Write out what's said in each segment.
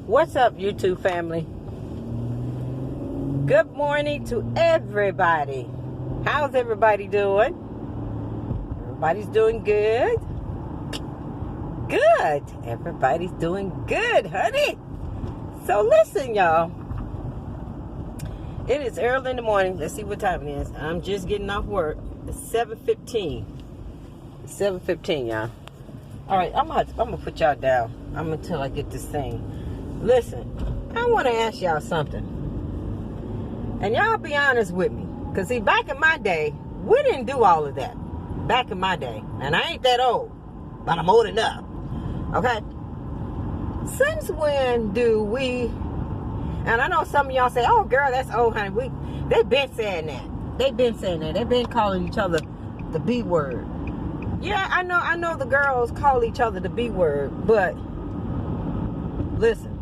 What's up, YouTube family? Good morning to everybody. How's everybody doing? Everybody's doing good? Good. Everybody's doing good, honey. So listen, y'all. It is early in the morning. Let's see what time it is. I'm just getting off work. It's 7:15. It's 7:15, y'all. All right, I'm gonna put y'all down. I'm until I get this thing. Listen, I want to ask y'all something. And y'all be honest with me. Because, see, back in my day, we didn't do all of that. Back in my day. And I ain't that old. But I'm old enough. Okay? Since when do we... And I know some of y'all say, oh, girl, that's old, honey. They've been saying that. They've been calling each other the B word. Yeah, I know the girls call each other the B word. But, listen.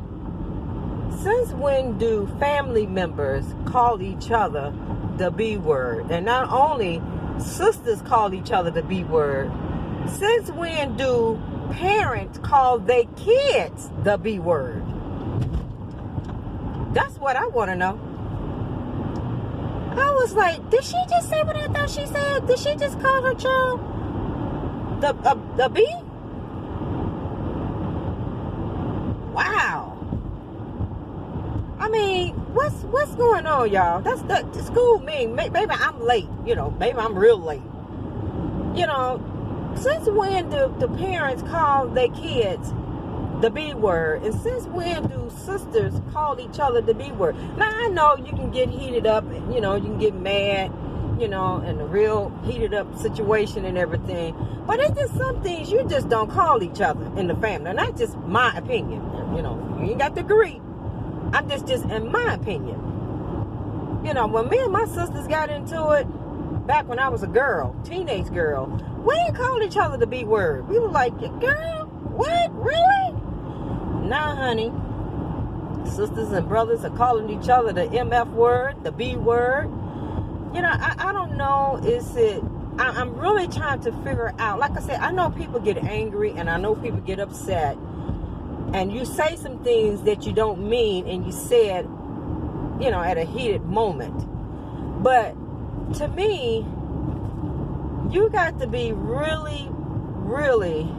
Since when do family members call each other the B word? And not only sisters call each other the B word. Since when do parents call their kids the B word? That's what I want to know. I was like, did she just say what I thought she said? Did she just call her child the B? Wow. I mean, what's going on, y'all? That's the school mean. Maybe I'm late, maybe I'm real late. Since when do the parents call their kids the B word? And since when do sisters call each other the B word? Now, I know you can get heated up, you can get mad, in a real heated up situation and everything. But it's just some things you just don't call each other in the family. And that's just my opinion. You ain't got to agree. I'm just in my opinion. When me and my sisters got into it, back when I was a girl, teenage girl, we didn't call each other the B word. We were like, girl, what? Really? Nah, honey. Sisters and brothers are calling each other the MF word, the B word. I don't know. I'm really trying to figure out. Like I said, I know people get angry and I know people get upset. And you say some things that you don't mean and you said, at a heated moment. But to me, you got to be really, really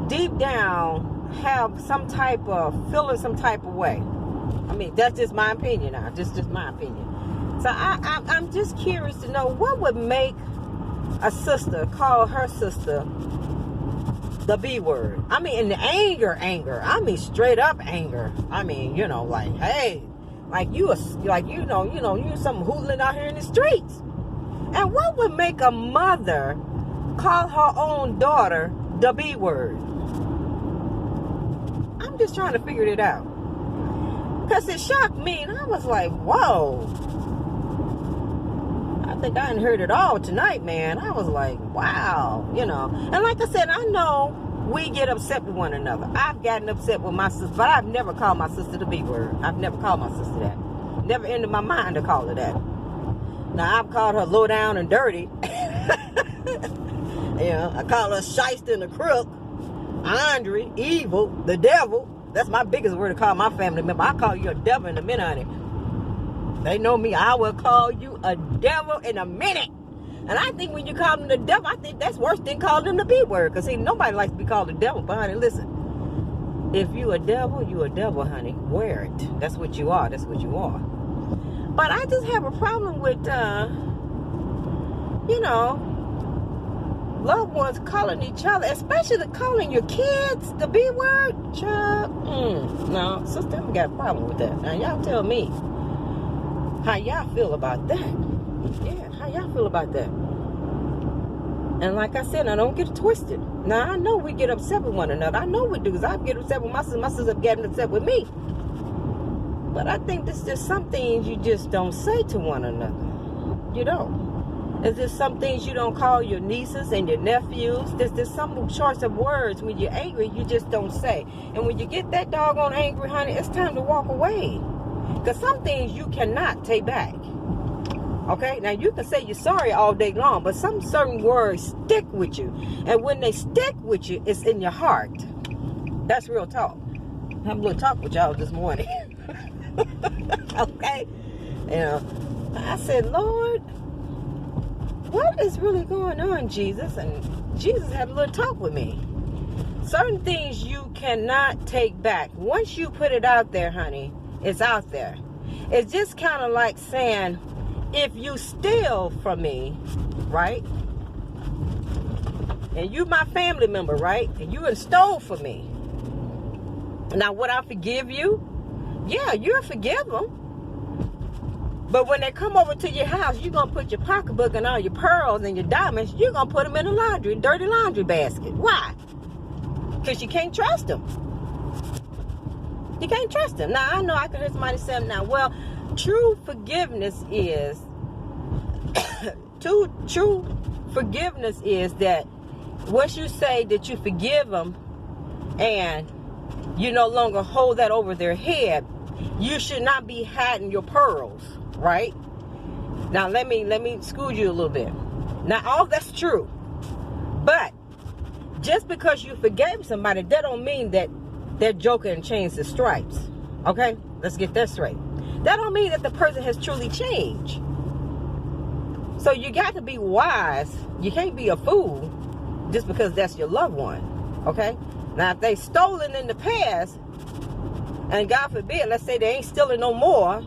deep down, have some type of, feeling some type of way. I mean, that's just my opinion now. Just my opinion. So I'm just curious to know what would make a sister call her sister the B word. I mean, in the anger. I mean, straight up anger. I mean, like, hey, like you some hoodlum out here in the streets. And what would make a mother call her own daughter the B word? I'm just trying to figure it out. Because it shocked me, and I was like, whoa. I think I hadn't heard it all tonight, man. I was like, wow, And like I said, I know we get upset with one another. I've gotten upset with my sister, but I've never called my sister the B word. I've never called my sister that. Never entered my mind to call her that. Now, I've called her low down and dirty. I call her shyster and a crook, Andre, evil, the devil. That's my biggest word to call my family member. I call you a devil in a minute, honey. They know me. I will call you a devil in a minute. And I think when you call them the devil, I think that's worse than calling them the B word. Because, see, nobody likes to be called a devil. But, honey, listen. If you a devil, honey. Wear it. That's what you are. That's what you are. But I just have a problem with, loved ones calling each other, especially calling your kids the B word. Child, no, sister, I got a problem with that. Now, y'all tell me how y'all feel about that. Yeah, how y'all feel about that? And like I said, I don't get it twisted. Now, I know we get upset with one another. I know we do, because I get upset with my sister. My sister getting upset with me. But I think there's just some things you just don't say to one another. You don't. There's just some things you don't call your nieces and your nephews. There's some choice of words when you're angry you just don't say. And when you get that doggone angry, honey, it's time to walk away. Because some things you cannot take back. Okay? Now, you can say you're sorry all day long, but some certain words stick with you. And when they stick with you, it's in your heart. That's real talk. have a little talk with y'all this morning. Okay? You know, I said, Lord, what is really going on, Jesus? And Jesus had a little talk with me. Certain things you cannot take back. Once you put it out there, honey, it's out there. It's just kind of like saying, if you steal from me, right? And you my family member, right? And you stole from me. Now, would I forgive you? Yeah, you'll forgive them. But when they come over to your house, you're going to put your pocketbook and all your pearls and your diamonds, you're going to put them in a dirty laundry basket. Why? Because you can't trust them. You can't trust them. Now, I know I can hear somebody saying now, well, true forgiveness is, true forgiveness is that once you say that you forgive them and you no longer hold that over their head, you should not be hiding your pearls, right? Now, let me school you a little bit. Now, all that's true. But just because you forgave somebody, that don't mean that they're joker and changed the stripes. Okay? Let's get that straight. That don't mean that the person has truly changed. So you got to be wise. You can't be a fool just because that's your loved one. Okay? Now, if they stolen in the past, and God forbid, let's say they ain't stealing no more.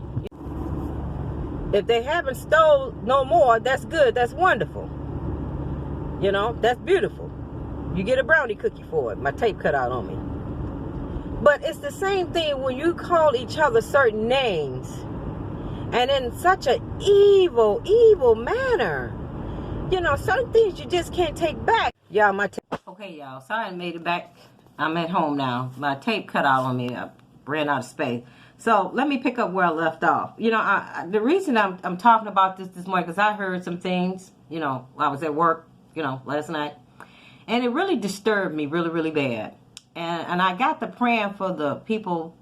If they haven't stole no more, that's good. That's wonderful. You know, that's beautiful. You get a brownie cookie for it. My tape cut out on me. But it's the same thing when you call each other certain names. And in such an evil manner. You know, certain things you just can't take back. Y'all, my tape. Okay, y'all. Sorry I made it back. I'm at home now. My tape cut out on me. I ran out of space. So let me pick up where I left off. You know, the reason I'm talking about this morning, because I heard some things, you know, I was at work, you know, last night. And it really disturbed me really, really bad. And I got to praying for the people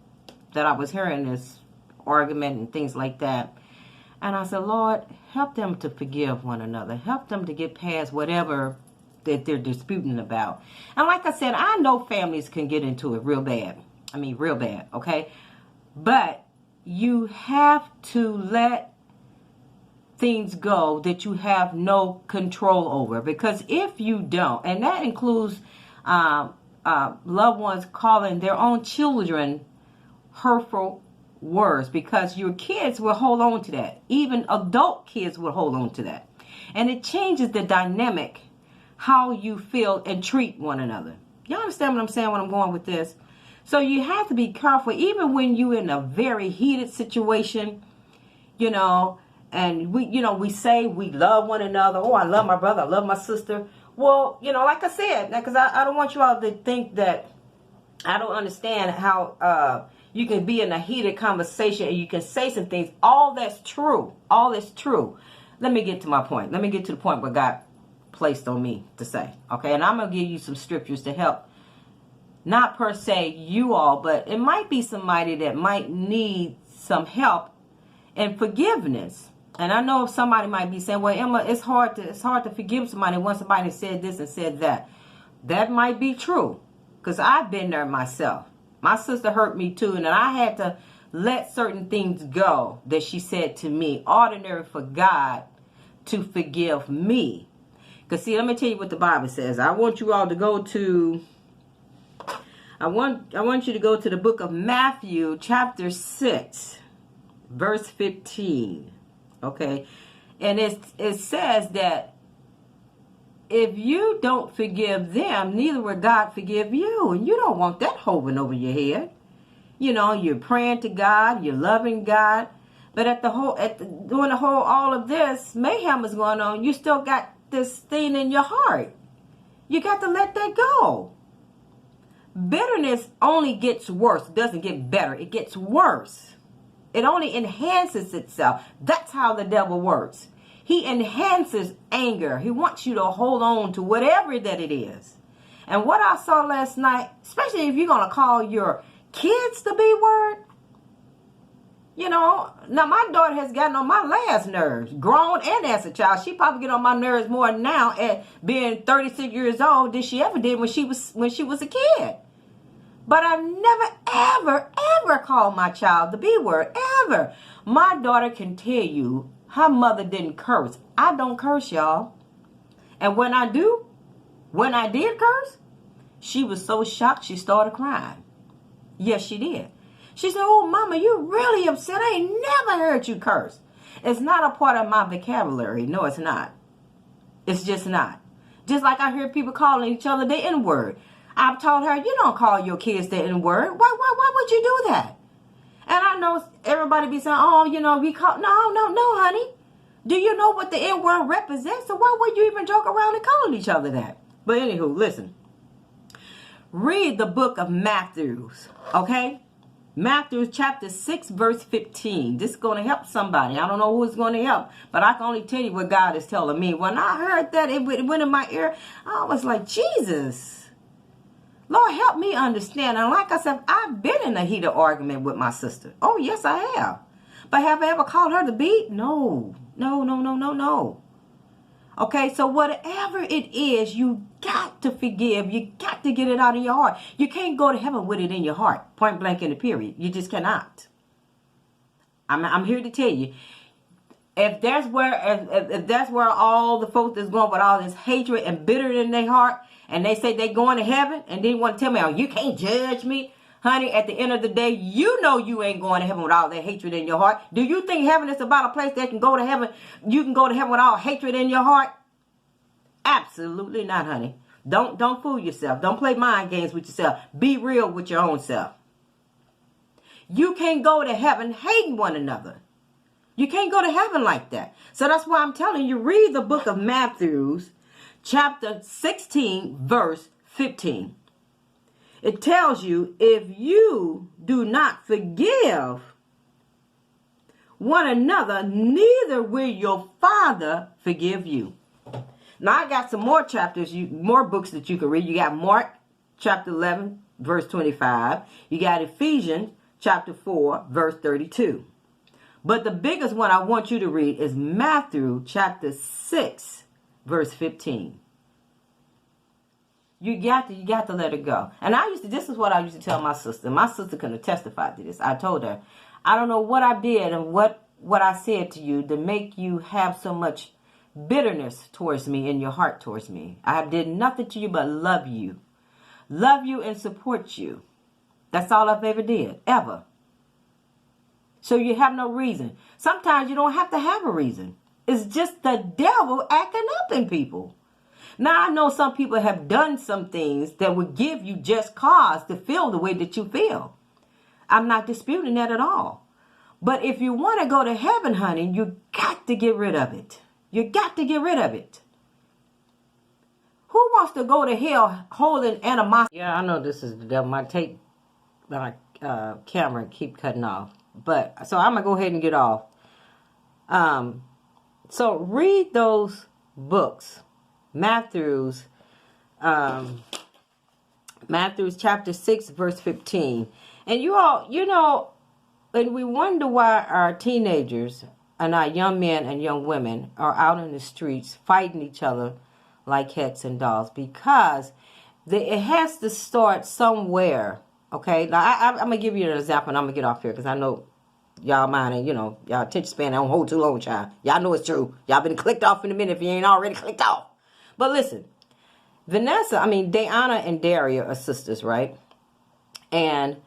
that I was hearing this argument and things like that. And I said, Lord, help them to forgive one another. Help them to get past whatever that they're disputing about. And like I said, I know families can get into it real bad. I mean, real bad, okay? But you have to let things go that you have no control over. Because if you don't, and that includes loved ones calling their own children hurtful words, because your kids will hold on to that. Even adult kids will hold on to that. And it changes the dynamic, how you feel and treat one another. You understand what I'm saying when I'm going with this? So you have to be careful, even when you're in a very heated situation, you know, and we say we love one another. Oh, I love my brother. I love my sister. Well, you know, like I said, because I don't want you all to think that I don't understand how you can be in a heated conversation and you can say some things. All that's true. All is true. Let me get to my point. Let me get to the point where God placed on me to say. Okay, and I'm going to give you some scriptures to help. Not per se you all, but it might be somebody that might need some help and forgiveness. And I know somebody might be saying, well, Emma, it's hard to forgive somebody once somebody said this and said that. That might be true, because I've been there myself. My sister hurt me too, and I had to let certain things go that she said to me. Ordinary for God to forgive me. Because see, let me tell you what the Bible says. I want you all to go to... I want you to go to the book of Matthew, chapter 6, verse 15. Okay? And it says that if you don't forgive them, neither will God forgive you. And you don't want that hovering over your head. You know, you're praying to God, you're loving God. But during all of this mayhem is going on, you still got this thing in your heart. You got to let that go. Bitterness only gets worse. It doesn't get better. It gets worse. It only enhances itself. That's how the devil works. He enhances anger. He wants you to hold on to whatever that it is. And what I saw last night, especially if you're going to call your kids the B word, you know, now my daughter has gotten on my last nerves, grown and as a child. She probably get on my nerves more now at being 36 years old than she ever did when she was a kid. But I've never, ever, ever called my child the B word, ever. My daughter can tell you her mother didn't curse. I don't curse, y'all. And when I did curse, she was so shocked she started crying. Yes, she did. She said, oh, Mama, you really upset. I ain't never heard you curse. It's not a part of my vocabulary. No, it's not. It's just not. Just like I hear people calling each other the N-word. I've told her, you don't call your kids the N-word. Why would you do that? And I know everybody be saying, oh, we call. No, honey. Do you know what the N-word represents? So why would you even joke around and calling each other that? But anywho, listen. Read the book of Matthew, okay? Matthew chapter 6, verse 15. This is going to help somebody. I don't know who it's going to help, but I can only tell you what God is telling me. When I heard that, it went in my ear. I was like, Jesus, Lord, help me understand. And like I said, I've been in a heated argument with my sister. Oh, yes, I have. But have I ever called her to beat? No. Okay, so whatever it is, you got to forgive. You got to get it out of your heart. You can't go to heaven with it in your heart. Point blank in the period. You just cannot. I'm here to tell you. If that's where all the folks is going with all this hatred and bitterness in their heart, and they say they going to heaven, and then want to tell me, oh, you can't judge me. Honey, at the end of the day, you know you ain't going to heaven with all that hatred in your heart. Do you think heaven is about a place that can go to heaven? You can go to heaven with all hatred in your heart? Absolutely not, honey. Don't fool yourself. Don't play mind games with yourself. Be real with your own self. You can't go to heaven hating one another. You can't go to heaven like that. So that's why I'm telling you, read the book of Matthew, chapter 16, verse 15. It tells you, if you do not forgive one another, neither will your Father forgive you. Now, I got some more chapters, more books that you can read. You got Mark chapter 11, verse 25. You got Ephesians chapter 4, verse 32. But the biggest one I want you to read is Matthew chapter 6, verse 15. You got to let it go. And this is what I used to tell my sister. My sister couldn't have testified to this. I told her, I don't know what I did and what I said to you to make you have so much bitterness towards me in your heart towards me. I did nothing to you but love you. Love you and support you. That's all I've ever did, ever. So you have no reason. Sometimes you don't have to have a reason. It's just the devil acting up in people. Now, I know some people have done some things that would give you just cause to feel the way that you feel. I'm not disputing that at all. But if you want to go to heaven, honey, you got to get rid of it. You got to get rid of it. Who wants to go to hell holding animosity? Yeah, I know this is the devil. My camera keep cutting off. But so I'm going to go ahead and get off. So read those books. Matthew's chapter 6, verse 15. And you all, and we wonder why our teenagers and our young men and young women are out in the streets fighting each other like cats and dogs, because it has to start somewhere. Okay, now I'm gonna give you an example, and I'm gonna get off here because I know y'all mind, and y'all attention span don't hold too long, child. Y'all know it's true. Y'all been clicked off in a minute if you ain't already clicked off. But listen, Diana and Daria are sisters, right? And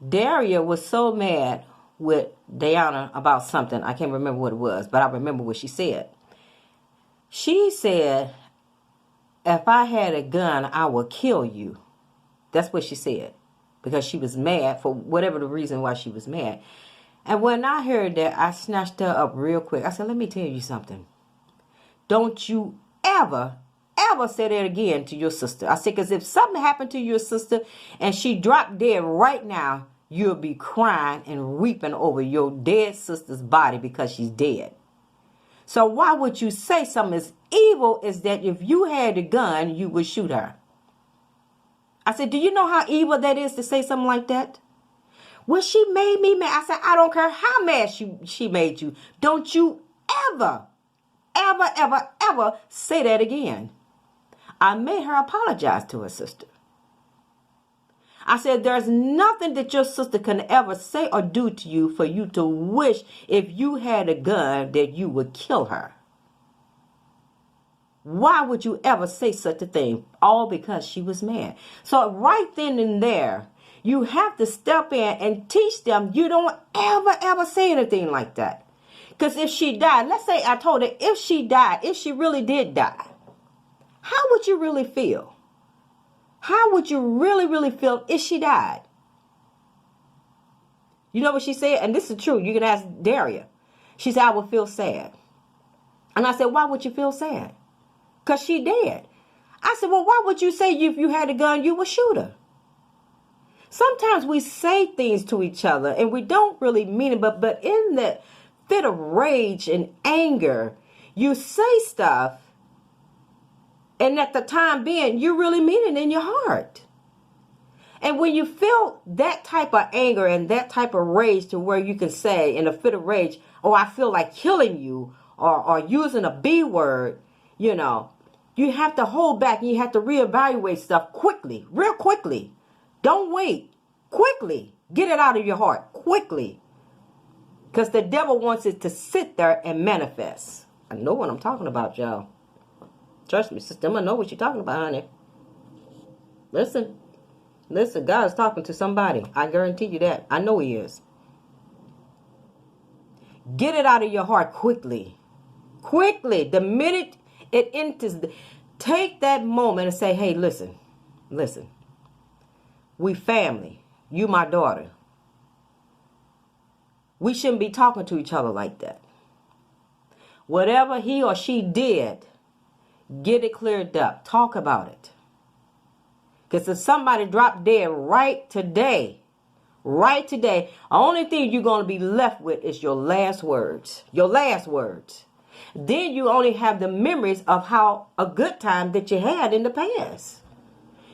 Daria was so mad with Diana about something. I can't remember what it was, but I remember what she said. She said, if I had a gun, I would kill you. That's what she said, because she was mad for whatever the reason why she was mad. And when I heard that, I snatched her up real quick. I said, let me tell you something. Don't you ever say that again to your sister. I said, because if something happened to your sister and she dropped dead right now, you'll be crying and weeping over your dead sister's body because she's dead. So why would you say something as evil as that? If you had a gun, you would shoot her? I said, do you know how evil that is to say something like that? Well, she made me mad. I said, I don't care how mad she made you. Don't you ever say that again. I made her apologize to her sister. I said, there's nothing that your sister can ever say or do to you for you to wish if you had a gun that you would kill her. Why would you ever say such a thing? All because she was mad. So right then and there, you have to step in and teach them you don't ever say anything like that. Because if she died, let's say I told her if she died, if she really did die, how would you really feel? How would you really feel if she died? You know what she said? And this is true. You can ask Daria. She said, I would feel sad. And I said, why would you feel sad? Because she dead. I said, well, why would you say if you had a gun, you would shoot her? Sometimes we say things to each other and we don't really mean it, but in that fit of rage and anger, you say stuff, and at the time being, you really mean it in your heart. And when you feel that type of anger and that type of rage to where you can say in a fit of rage, oh, I feel like killing you, or using a B word, you know, you have to hold back and you have to reevaluate stuff quickly, real quickly. Don't wait. Quickly. Get it out of your heart. Quickly. Because the devil wants it to sit there and manifest. I know what I'm talking about, y'all. Trust me, sister. I know what you're talking about, honey. Listen. Listen, God is talking to somebody. I guarantee you that. I know he is. Get it out of your heart quickly. Quickly. The minute it enters, take that moment and say, hey, listen. We family. You my daughter. We shouldn't be talking to each other like that. Whatever he or she did, get it cleared up. Talk about it. Because if somebody dropped dead right today, the only thing you're going to be left with is your last words. Your last words. Then you only have the memories of how a good time that you had in the past.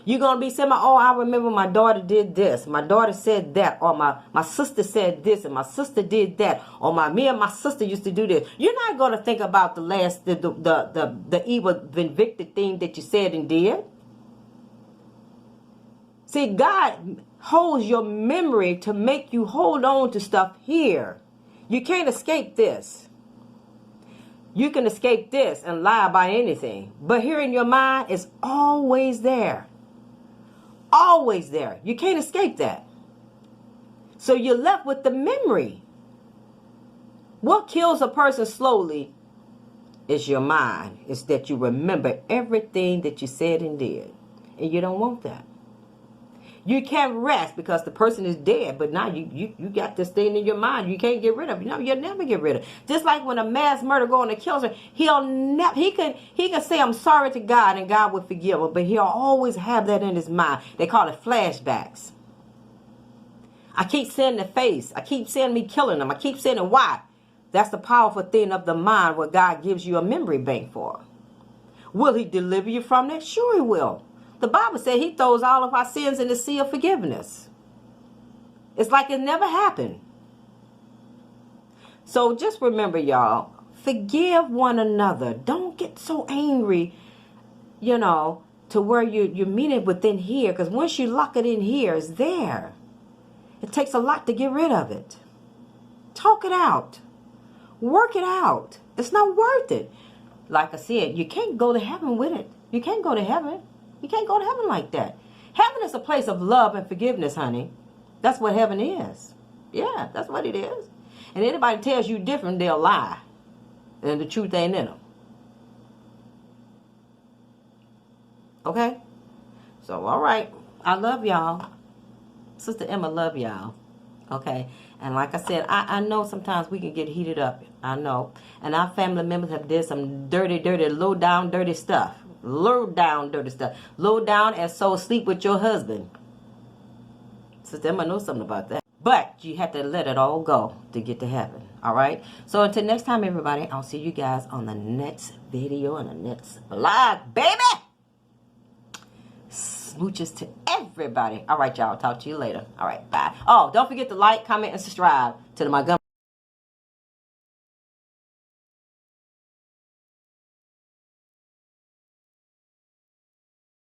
You're going to be saying, oh, I remember my daughter did this. My daughter said that. Or my sister said this. And my sister did that. Or me and my sister used to do this. You're not going to think about the evil, vindictive thing that you said and did. See, God holds your memory to make you hold on to stuff here. You can't escape this. You can escape this and lie about anything. But here in your mind, it's always there. Always there. You can't escape that. So you're left with the memory. What kills a person slowly is your mind. It's that you remember everything that you said and did. And you don't want that. You can't rest because the person is dead, but now you got this thing in your mind you can't get rid of. You know, you'll never get rid of. Just like when a mass murderer goes and kills her, he can say I'm sorry to God and God will forgive him, but he'll always have that in his mind. They call it flashbacks. I keep saying the face. I keep saying me killing them. I keep saying it. Why? That's the powerful thing of the mind what God gives you a memory bank for. Will he deliver you from that? Sure he will. The Bible said he throws all of our sins in the sea of forgiveness. It's like it never happened. So just remember, y'all, forgive one another. Don't get so angry, you know, to where you mean it within here. Because once you lock it in here, it's there. It takes a lot to get rid of it. Talk it out. Work it out. It's not worth it. Like I said, you can't go to heaven with it. You can't go to heaven. You can't go to heaven like that. Heaven is a place of love and forgiveness, honey. That's what heaven is. Yeah, that's what it is. And anybody tells you different, they'll lie. And the truth ain't in them. Okay? So, all right. I love y'all. Sister Emma love y'all. Okay? And like I said, I know sometimes we can get heated up. I know. And our family members have did some dirty, low down, dirty stuff. Low down, dirty stuff. Low down and so sleep with your husband. Sister Emma knows something about that. But you have to let it all go to get to heaven. All right? So until next time, everybody, I'll see you guys on the next video and the next vlog, baby. Smooches to everybody. All right, y'all. Talk to you later. All right, bye. Oh, don't forget to like, comment, and subscribe to the Montgomery